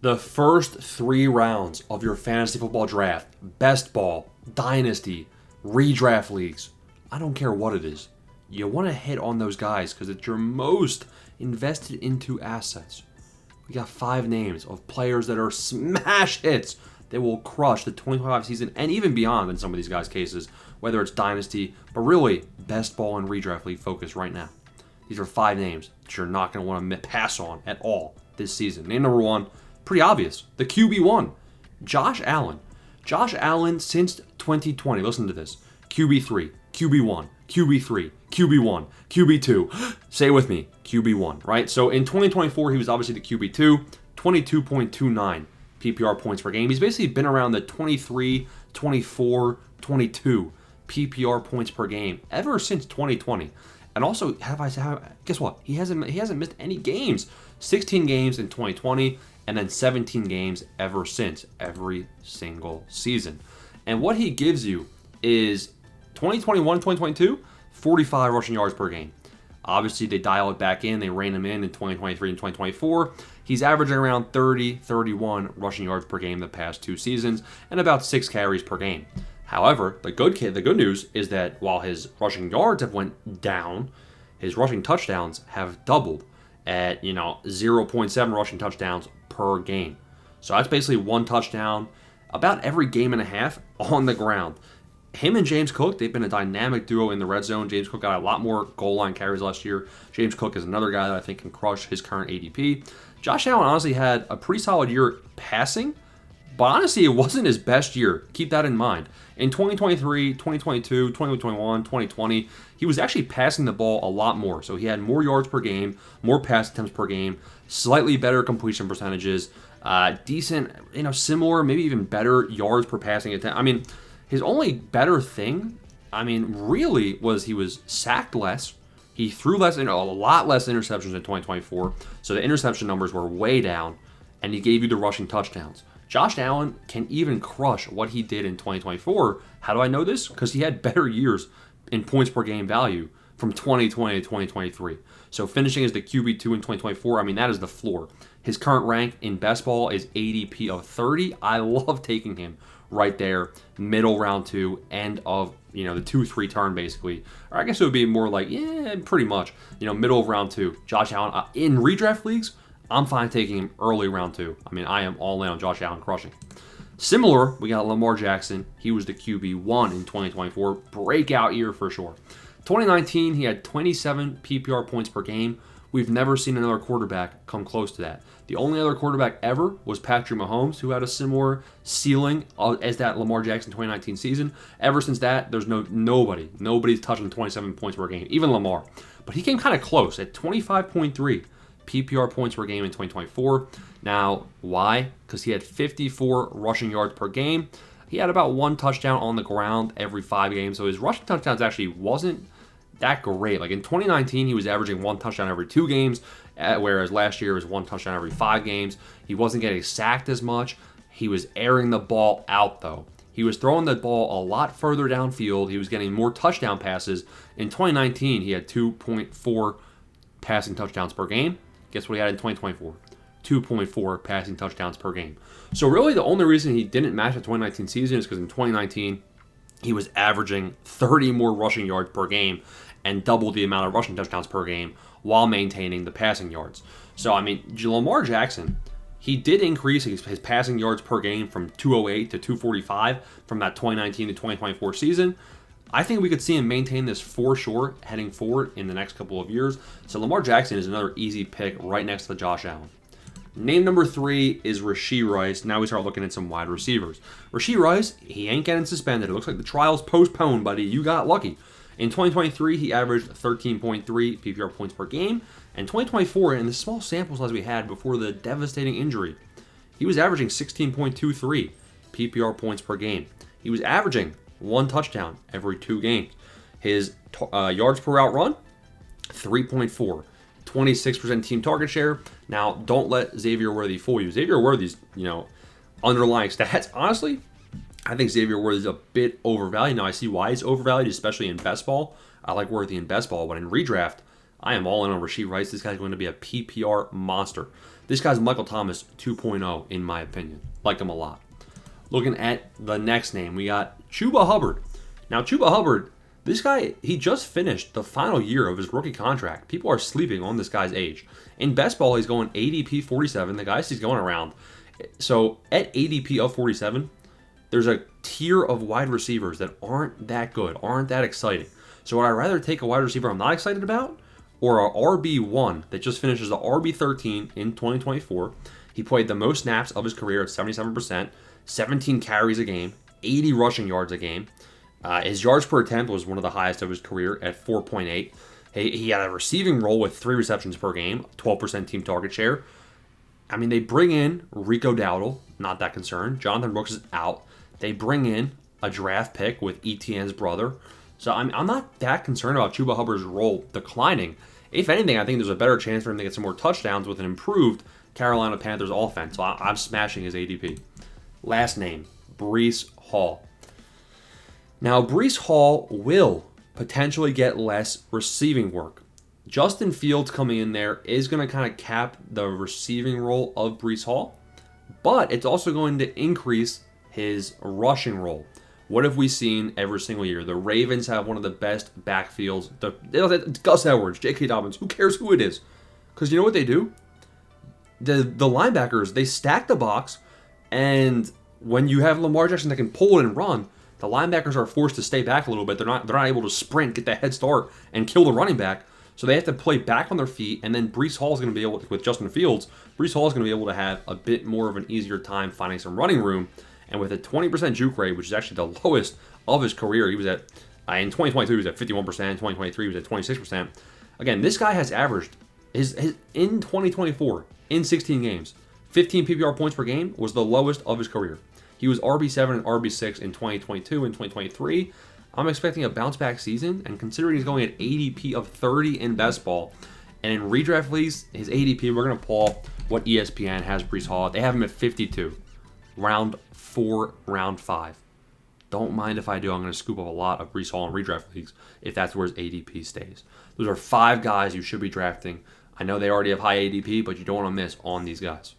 The first 3 rounds of your fantasy football draft, best ball, dynasty, redraft leagues, I don't care what it is. You want to hit on those guys because it's your most invested into assets. We got 5 names of players that are smash hits that will crush the 2025 season and even beyond in some of these guys' cases, whether it's dynasty, but really best ball and redraft league focus right now. These are 5 names that you're not going to want to pass on at all this season. Name number 1, pretty obvious, the QB1, Josh Allen. Josh Allen since 2020, listen to this, QB3, QB1, QB3, QB1, QB2. Say it with me, QB1, right? So in 2024, he was obviously the QB2, 22.29 PPR points per game. He's basically been around the 23, 24, 22 PPR points per game ever since 2020. And also, guess what? He hasn't missed any games. 16 games in 2020, and then 17 games ever since, every single season. And what he gives you is 2021, 2022, 45 rushing yards per game. Obviously, they dial it back in. They rein him in 2023 and 2024. He's averaging around 30, 31 rushing yards per game the past 2 seasons and about 6 carries per game. However, the good news is that while his rushing yards have went down, his rushing touchdowns have doubled at 0.7 rushing touchdowns per game. So that's basically 1 touchdown about every game and a half on the ground. Him and James Cook, they've been a dynamic duo in the red zone. James Cook got a lot more goal line carries last year. James Cook is another guy that I think can crush his current ADP. Josh Allen honestly had a pretty solid year passing, but honestly, it wasn't his best year. Keep that in mind. In 2023, 2022, 2021, 2020, he was actually passing the ball a lot more. So he had more yards per game, more pass attempts per game, slightly better completion percentages, decent, similar, maybe even better yards per passing attempt. I mean, his only better thing, really was he was sacked less. He threw a lot less interceptions in 2024. So the interception numbers were way down, and he gave you the rushing touchdowns. Josh Allen can even crush what he did in 2024. How do I know this? Because he had better years in points per game value from 2020 to 2023. So finishing as the QB2 in 2024, that is the floor. His current rank in best ball is ADP of 30. I love taking him right there, middle round 2, end of the 2-3 turn basically. Or I guess it would be more like, pretty much, middle of round 2. Josh Allen in redraft leagues, I'm fine taking him early round 2. I am all in on Josh Allen crushing. Similar, we got Lamar Jackson. He was the QB1 in 2024. Breakout year for sure. 2019, he had 27 PPR points per game. We've never seen another quarterback come close to that. The only other quarterback ever was Patrick Mahomes, who had a similar ceiling as that Lamar Jackson 2019 season. Ever since that, there's nobody's touching 27 points per game, even Lamar. But he came kind of close at 25.3 PPR points per game in 2024. Now, why? Because he had 54 rushing yards per game. He had about 1 touchdown on the ground every 5 games, so his rushing touchdowns actually wasn't that great. Like in 2019, he was averaging 1 touchdown every 2 games, whereas last year it was 1 touchdown every 5 games. He wasn't getting sacked as much. He was airing the ball out, though. He was throwing the ball a lot further downfield. He was getting more touchdown passes. In 2019, he had 2.4 passing touchdowns per game. Guess what he had in 2024? 2.4 passing touchdowns per game. So really the only reason he didn't match the 2019 season is because in 2019, he was averaging 30 more rushing yards per game and double the amount of rushing touchdowns per game while maintaining the passing yards. So, Lamar Jackson, he did increase his passing yards per game from 208 to 245 from that 2019 to 2024 season. I think we could see him maintain this for sure heading forward in the next couple of years. So Lamar Jackson is another easy pick right next to Josh Allen. Name number 3 is Rashee Rice. Now we start looking at some wide receivers. Rashee Rice, he ain't getting suspended. It looks like the trial's postponed, buddy. You got lucky. In 2023, he averaged 13.3 PPR points per game. And 2024, in the small sample size we had before the devastating injury, he was averaging 16.23 PPR points per game. He was averaging 1 touchdown every 2 games. His yards per route run, 3.4. 26% team target share. Now, don't let Xavier Worthy fool you. Xavier Worthy's, underlying stats, honestly, I think Xavier Worthy's a bit overvalued. Now, I see why he's overvalued, especially in best ball. I like Worthy in best ball, but in redraft, I am all in on Rashee Rice. This guy's going to be a PPR monster. This guy's Michael Thomas 2.0, in my opinion. Like him a lot. Looking at the next name, we got Chuba Hubbard. Now, Chuba Hubbard, this guy, he just finished the final year of his rookie contract. People are sleeping on this guy's age. In best ball, he's going ADP 47. The guys he's going around. So at ADP of 47, there's a tier of wide receivers that aren't that good, aren't that exciting. So would I rather take a wide receiver I'm not excited about, or a RB1 that just finishes the RB13 in 2024? He played the most snaps of his career at 77%, 17 carries a game, 80 rushing yards a game. His yards per attempt was one of the highest of his career at 4.8. He had a receiving role with 3 receptions per game, 12% team target share. I mean, they bring in Rico Dowdle, not that concerned. Jonathan Brooks is out. They bring in a draft pick with Etienne's brother. So I'm not that concerned about Chuba Hubbard's role declining. If anything, I think there's a better chance for him to get some more touchdowns with an improved Carolina Panthers offense. So I'm smashing his ADP. Last name, Breece Hall. Now, Breece Hall will potentially get less receiving work. Justin Fields coming in there is going to kind of cap the receiving role of Breece Hall, but it's also going to increase his rushing role. What have we seen every single year? The Ravens have one of the best backfields. Gus Edwards, J.K. Dobbins, who cares who it is? Because you know what they do? The linebackers, they stack the box, and when you have Lamar Jackson that can pull it and run, the linebackers are forced to stay back a little bit. They're not able to sprint, get that head start, and kill the running back. So they have to play back on their feet, and then Breece Hall is going to be able to, with Justin Fields, Breece Hall is going to be able to have a bit more of an easier time finding some running room. And with a 20% juke rate, which is actually the lowest of his career, he was at, in 2023 he was at 51%, 2023 he was at 26%. Again, this guy has averaged, his in 2024, in 16 games, 15 PPR points per game was the lowest of his career. He was RB7 and RB6 in 2022 and 2023. I'm expecting a bounce back season, and considering he's going at ADP of 30 in best ball, and in redraft leagues, his ADP, we're going to pull up what ESPN has Breece Hall. They have him at 52, round 4, round 5. Don't mind if I do. I'm going to scoop up a lot of Breece Hall in redraft leagues if that's where his ADP stays. Those are 5 guys you should be drafting. I know they already have high ADP, but you don't want to miss on these guys.